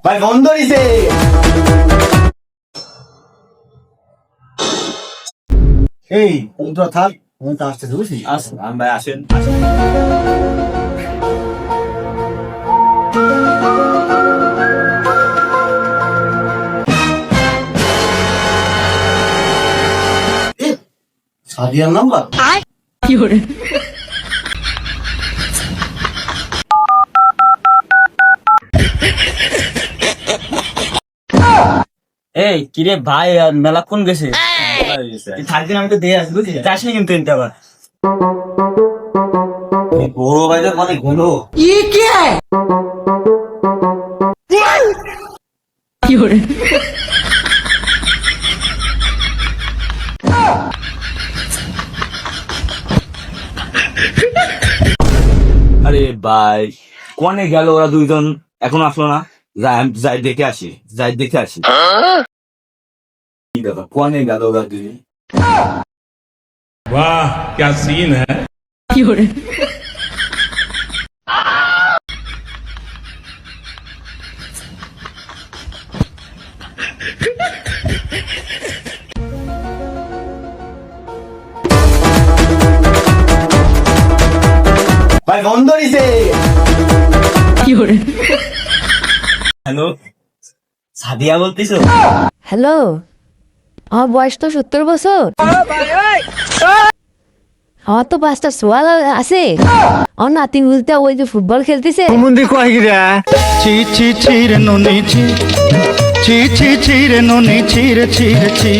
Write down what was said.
ভাই বন্ধ দিছে। এই তোরা থাক, আমি তো আসতে বুঝছি। আসুন ভাই, আসেন। সাদিয়ার নাম্বার? এই কিরে ভাই, মেলা কোন গেছে? থাকদিন আমি তো দিয়ে আসি, বুঝলি? যাসনি কিন্তু এনতে আবার। বড় ভাইদের মানে ঘুলো। আরে ভাই, কোনে গেল ওরা দুইজন, এখন আসলো না? যাই দেখে আসি, যাই দেখে আসি। কি ব্যাপার, কোনে গেল ওরা দুজন? वाह क्या सीन है। ভাই বন্ধ দিছে। হ্যালো, সাদিয়া বলতেছো? হ্যালো, আমার বয়স তো 70 বছর। আমার তো 5টা সোয়াল আছে। আমার নাতি বলতে ওই যে ফুটবল খেলতেছে। ছি ছি ছি রে ননি ছি ছি ছি ছি রে ননি ছি রে ছি রে ছি